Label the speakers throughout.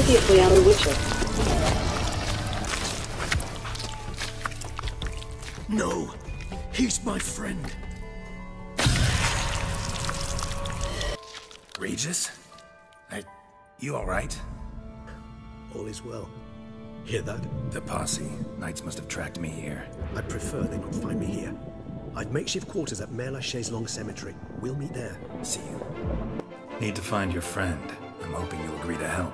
Speaker 1: Previously on The Witcher.
Speaker 2: No, he's my friend.
Speaker 3: Regis? You alright?
Speaker 2: All is well. Hear that?
Speaker 3: The posse. Knights must have tracked me here.
Speaker 2: I'd prefer they not find me here. I've makeshift quarters at Mère Lachaise Long Cemetery. We'll meet there.
Speaker 3: See you. Need to find your friend. I'm hoping you'll agree to help.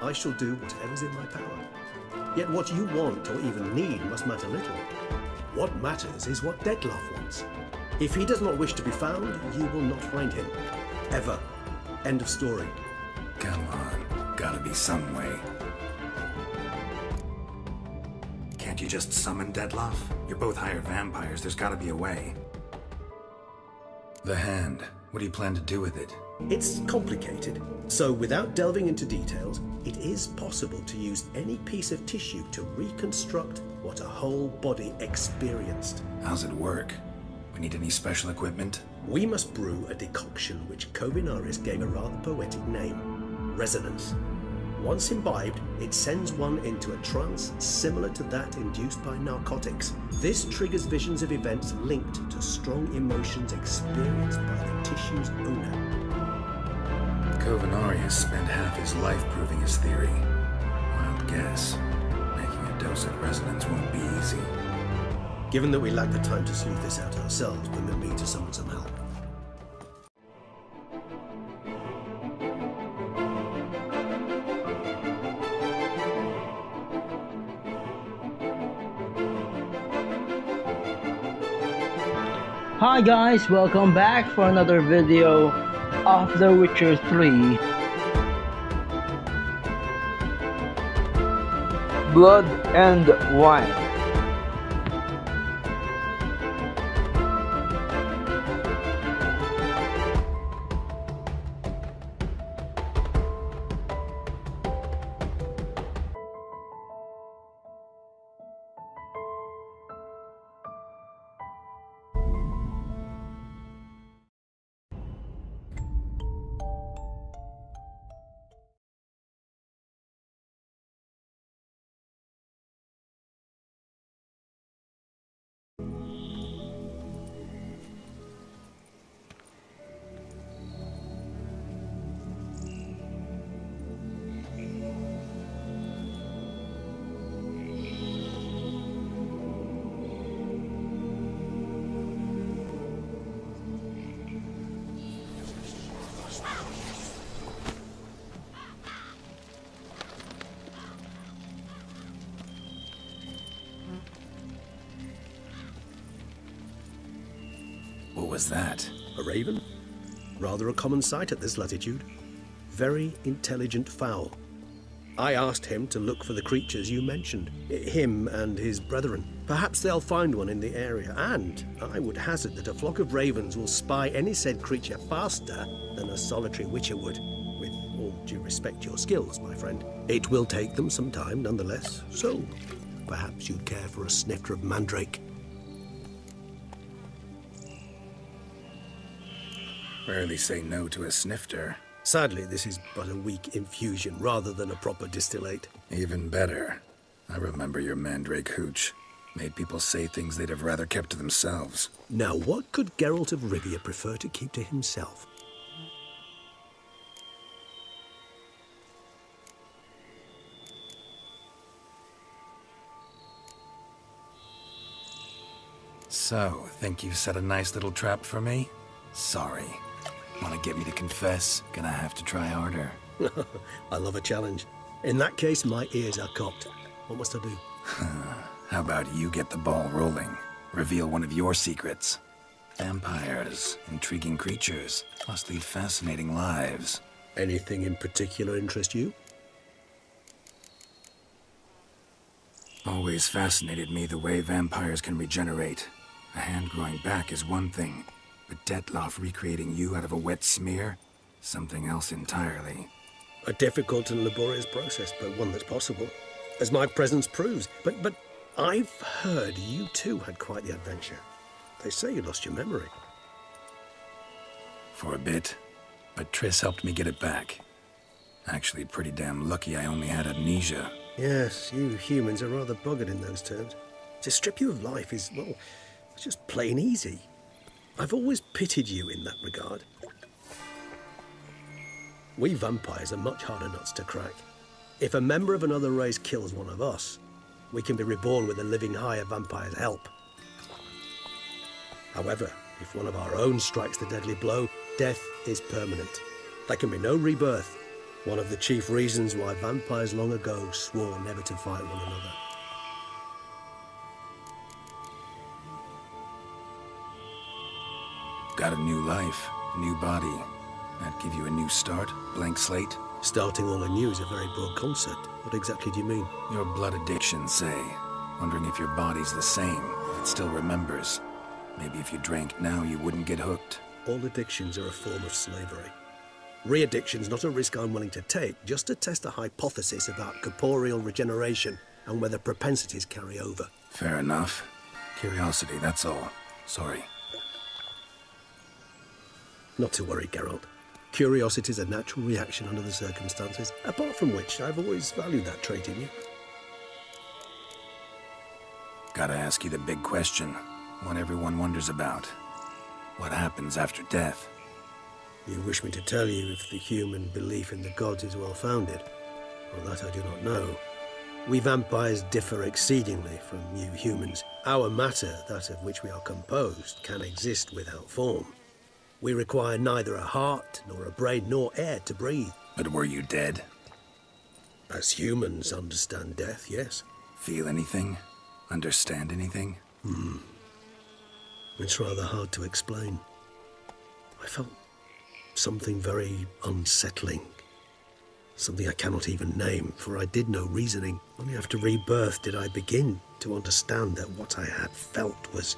Speaker 2: I shall do whatever's in my power. Yet what you want or even need must matter little. What matters is what Dettlaff wants. If he does not wish to be found, you will not find him. Ever. End of story.
Speaker 3: Come on. Gotta be some way. Can't you just summon Dettlaff? You're both hired vampires. There's gotta be a way. The hand. What do you plan to do with it?
Speaker 2: It's complicated, so without delving into details, it is possible to use any piece of tissue to reconstruct what a whole body experienced.
Speaker 3: How's it work? We need any special equipment?
Speaker 2: We must brew a decoction which Kovinaris gave a rather poetic name, Resonance. Once imbibed, it sends one into a trance similar to that induced by narcotics. This triggers visions of events linked to strong emotions experienced by the tissue's owner.
Speaker 3: Kovinaris spent half his life proving his theory. Wild guess. Making a dose of resonance won't be easy.
Speaker 2: Given that we lack the time to sleuth this out ourselves, permit me to summon some help.
Speaker 4: Hi guys, welcome back for another video of The Witcher 3. Blood and Wine.
Speaker 3: What was that?
Speaker 2: A raven? Rather a common sight at this latitude. Very intelligent fowl. I asked him to look for the creatures you mentioned. Him and his brethren. Perhaps they'll find one in the area, and I would hazard that a flock of ravens will spy any said creature faster than a solitary witcher would. With all due respect to your skills, my friend. It will take them some time, nonetheless. So, perhaps you'd care for a snifter of mandrake.
Speaker 3: Rarely say no to a snifter.
Speaker 2: Sadly, this is but a weak infusion rather than a proper distillate.
Speaker 3: Even better. I remember your mandrake hooch. Made people say things they'd have rather kept to themselves.
Speaker 2: Now, what could Geralt of Rivia prefer to keep to himself?
Speaker 3: So, think you've set a nice little trap for me? Sorry. Want to get me to confess? Gonna have to try harder.
Speaker 2: I love a challenge. In that case, my ears are cocked. What must I do?
Speaker 3: How about you get the ball rolling? Reveal one of your secrets. Vampires, intriguing creatures, must lead fascinating lives.
Speaker 2: Anything in particular interest you?
Speaker 3: Always fascinated me the way vampires can regenerate. A hand growing back is one thing, but Dettlaff recreating you out of a wet smear? Something else entirely.
Speaker 2: A difficult and laborious process, but one that's possible, as my presence proves. But I've heard you too had quite the adventure. They say you lost your memory.
Speaker 3: For a bit, but Triss helped me get it back. Actually, pretty damn lucky I only had amnesia.
Speaker 2: Yes, you humans are rather buggered in those terms. To strip you of life is, well, it's just plain easy. I've always pitied you in that regard. We vampires are much harder nuts to crack. If a member of another race kills one of us, we can be reborn with a living higher vampire's help. However, if one of our own strikes the deadly blow, death is permanent. There can be no rebirth. One of the chief reasons why vampires long ago swore never to fight one another.
Speaker 3: Got a new life, new body. That give you a new start, blank slate?
Speaker 2: Starting all anew is a very broad concept. What exactly do you mean?
Speaker 3: Your blood addiction, say. Wondering if your body's the same, if it still remembers. Maybe if you drank now, you wouldn't get hooked.
Speaker 2: All addictions are a form of slavery. Re-addiction's not a risk I'm willing to take, just to test a hypothesis about corporeal regeneration and whether propensities carry over.
Speaker 3: Fair enough. Curiosity, that's all. Sorry.
Speaker 2: Not to worry, Geralt. Curiosity is a natural reaction under the circumstances, apart from which I've always valued that trait in you.
Speaker 3: Gotta ask you the big question. One everyone wonders about. What happens after death?
Speaker 2: You wish me to tell you if the human belief in the gods is well-founded? Well, that I do not know. We vampires differ exceedingly from you humans. Our matter, that of which we are composed, can exist without form. We require neither a heart, nor a brain, nor air to breathe.
Speaker 3: But were you dead?
Speaker 2: As humans understand death, yes.
Speaker 3: Feel anything? Understand anything?
Speaker 2: It's rather hard to explain. I felt something very unsettling. Something I cannot even name, for I did no reasoning. Only after rebirth did I begin to understand that what I had felt was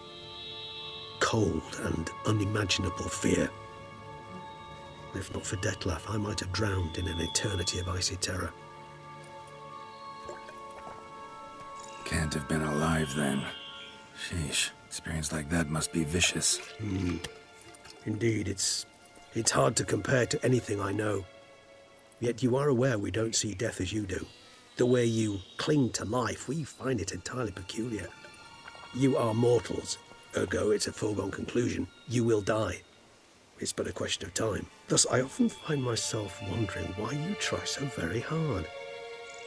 Speaker 2: cold and unimaginable fear. If not for Dettlaff, I might have drowned in an eternity of icy terror.
Speaker 3: Can't have been alive then. Sheesh, experience like that must be vicious.
Speaker 2: Indeed, it's hard to compare to anything I know. Yet you are aware we don't see death as you do. The way you cling to life, we find it entirely peculiar. You are mortals, ergo it's a foregone conclusion. You will die. It's but a question of time. Thus, I often find myself wondering why you try so very hard.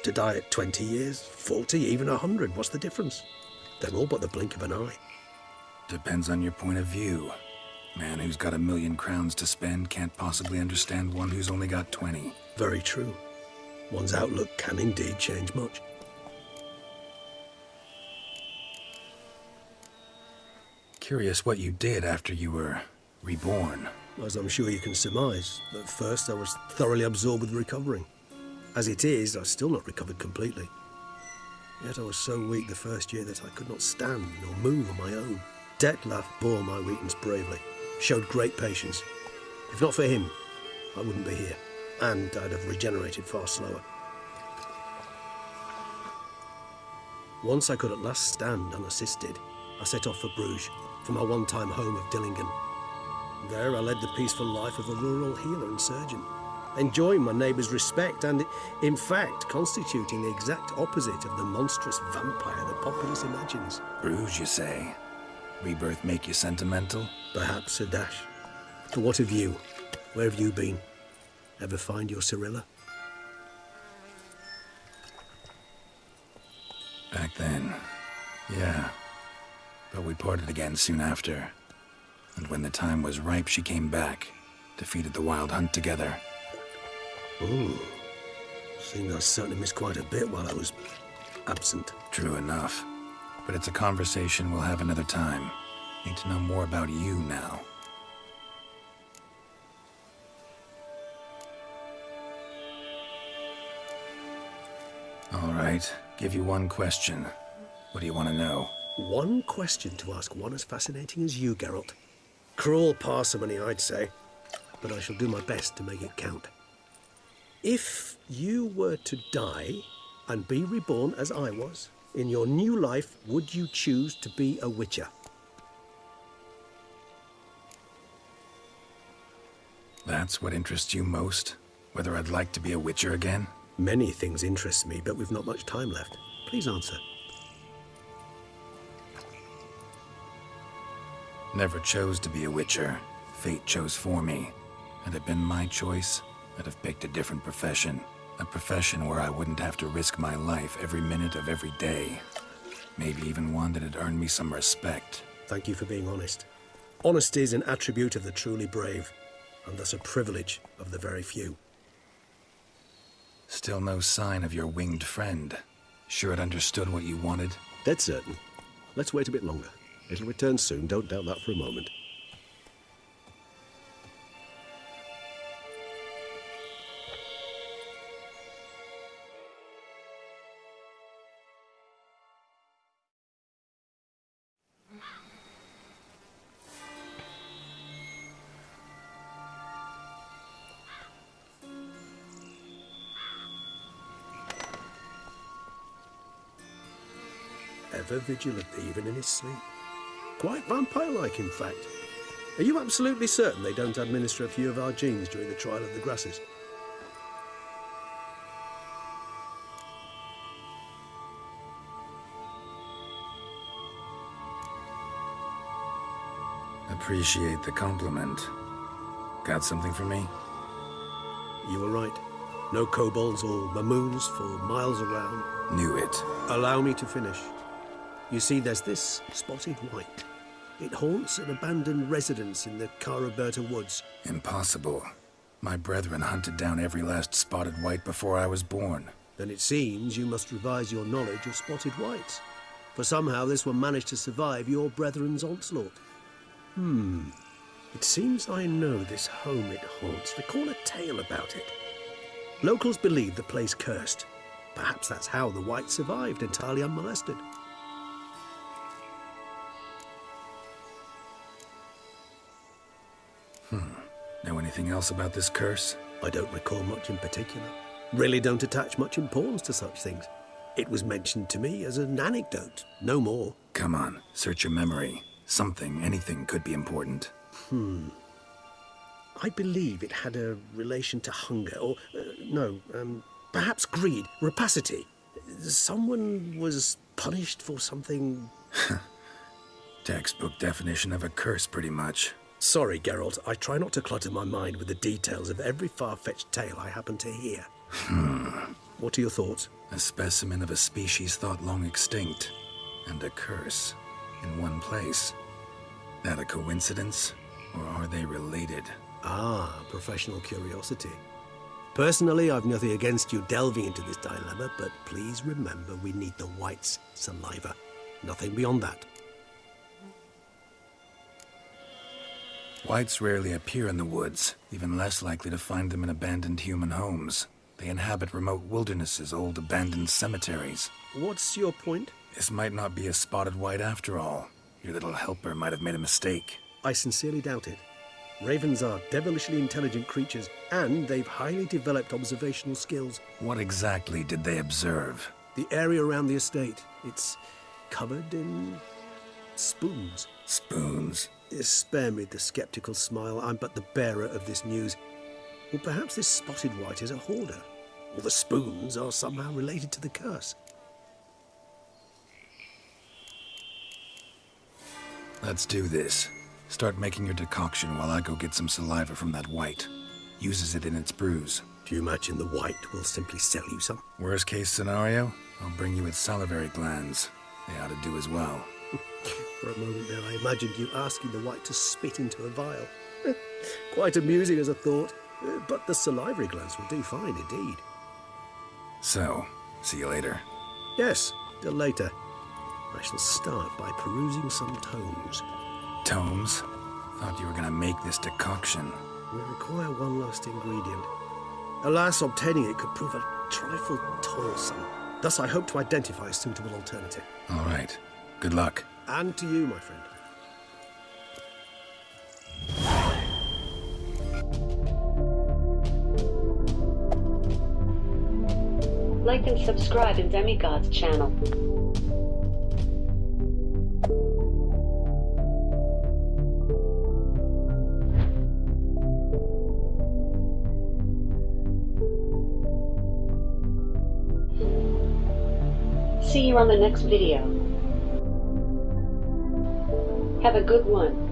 Speaker 2: To die at 20 years, 40, even 100, what's the difference? They're all but the blink of an eye.
Speaker 3: Depends on your point of view. Man who's got 1,000,000 crowns to spend can't possibly understand one who's only got 20.
Speaker 2: Very true. One's outlook can indeed change much.
Speaker 3: Curious what you did after you were reborn.
Speaker 2: As I'm sure you can surmise, at first I was thoroughly absorbed with recovering. As it is, I've still not recovered completely. Yet I was so weak the first year that I could not stand nor move on my own. Dettlaff bore my weakness bravely, showed great patience. If not for him, I wouldn't be here, and I'd have regenerated far slower. Once I could at last stand unassisted, I set off for Bruges, for my one-time home of Dillingen. There I led the peaceful life of a rural healer and surgeon, enjoying my neighbours' respect and, in fact, constituting the exact opposite of the monstrous vampire the populace imagines.
Speaker 3: Bruges, you say? Rebirth make you sentimental?
Speaker 2: Perhaps a dash. But what of you? Where have you been? Ever find your Cirilla?
Speaker 3: Back then, yeah. But we parted again soon after. And when the time was ripe, she came back. Defeated the Wild Hunt together.
Speaker 2: Ooh. Seems I certainly missed quite a bit while I was absent.
Speaker 3: True enough. But it's a conversation we'll have another time. Need to know more about you now. All right. Give you one question. What do you want to know?
Speaker 2: One question to ask one as fascinating as you, Geralt. Cruel parsimony, I'd say. But I shall do my best to make it count. If you were to die and be reborn as I was, in your new life, would you choose to be a Witcher?
Speaker 3: That's what interests you most? Whether I'd like to be a Witcher again?
Speaker 2: Many things interest me, but we've not much time left. Please answer.
Speaker 3: Never chose to be a Witcher. Fate chose for me. Had it been my choice, I'd have picked a different profession. A profession where I wouldn't have to risk my life every minute of every day. Maybe even one that had earned me some respect.
Speaker 2: Thank you for being honest. Honesty is an attribute of the truly brave, and thus a privilege of the very few.
Speaker 3: Still no sign of your winged friend. Sure it understood what you wanted?
Speaker 2: Dead certain. Let's wait a bit longer. It'll return soon, don't doubt that for a moment. Ever vigilant, even in his sleep. Quite vampire-like, in fact. Are you absolutely certain they don't administer a few of our genes during the trial of the grasses?
Speaker 3: Appreciate the compliment. Got something for me?
Speaker 2: You were right. No kobolds or mamoons for miles around.
Speaker 3: Knew it.
Speaker 2: Allow me to finish. You see, there's this spotted white. It haunts an abandoned residence in the Caraberta woods.
Speaker 3: Impossible. My brethren hunted down every last spotted white before I was born.
Speaker 2: Then it seems you must revise your knowledge of spotted whites. For somehow this one managed to survive your brethren's onslaught. It seems I know this home it haunts. Recall a tale about it. Locals believe the place cursed. Perhaps that's how the white survived entirely unmolested.
Speaker 3: Know anything else about this curse?
Speaker 2: I don't recall much in particular. Really don't attach much importance to such things. It was mentioned to me as an anecdote, no more.
Speaker 3: Come on, search your memory. Something, anything could be important.
Speaker 2: I believe it had a relation to hunger, or, perhaps greed, rapacity. Someone was punished for something...
Speaker 3: Textbook definition of a curse, pretty much.
Speaker 2: Sorry, Geralt, I try not to clutter my mind with the details of every far-fetched tale I happen to hear. What are your thoughts?
Speaker 3: A specimen of a species thought long extinct, and a curse, in one place. That a coincidence, or are they related?
Speaker 2: Ah, professional curiosity. Personally, I've nothing against you delving into this dilemma, but please remember we need the white's saliva. Nothing beyond that.
Speaker 3: Whites rarely appear in the woods, even less likely to find them in abandoned human homes. They inhabit remote wildernesses, old abandoned cemeteries.
Speaker 2: What's your point?
Speaker 3: This might not be a spotted white after all. Your little helper might have made a mistake.
Speaker 2: I sincerely doubt it. Ravens are devilishly intelligent creatures, and they've highly developed observational skills.
Speaker 3: What exactly did they observe?
Speaker 2: The area around the estate, it's covered in spoons.
Speaker 3: Spoons?
Speaker 2: Spare me the skeptical smile. I'm but the bearer of this news. Or perhaps this spotted white is a hoarder. Or the spoons are somehow related to the curse.
Speaker 3: Let's do this. Start making your decoction while I go get some saliva from that white. Uses it in its brews.
Speaker 2: Do you imagine the white will simply sell you some?
Speaker 3: Worst case scenario, I'll bring you its salivary glands. They ought to do as well.
Speaker 2: For a moment there, I imagined you asking the white to spit into a vial. Quite amusing as a thought, but the salivary glands will do fine indeed.
Speaker 3: So, see you later.
Speaker 2: Yes, till later. I shall start by perusing some tomes.
Speaker 3: Tomes? Thought you were gonna make this decoction.
Speaker 2: We require one last ingredient. Alas, obtaining it could prove a trifle toilsome. Thus, I hope to identify a suitable alternative.
Speaker 3: All right. Good luck.
Speaker 2: And to you, my friend.
Speaker 1: Like and subscribe in Demigod's channel. see you on the next video. Have a good one.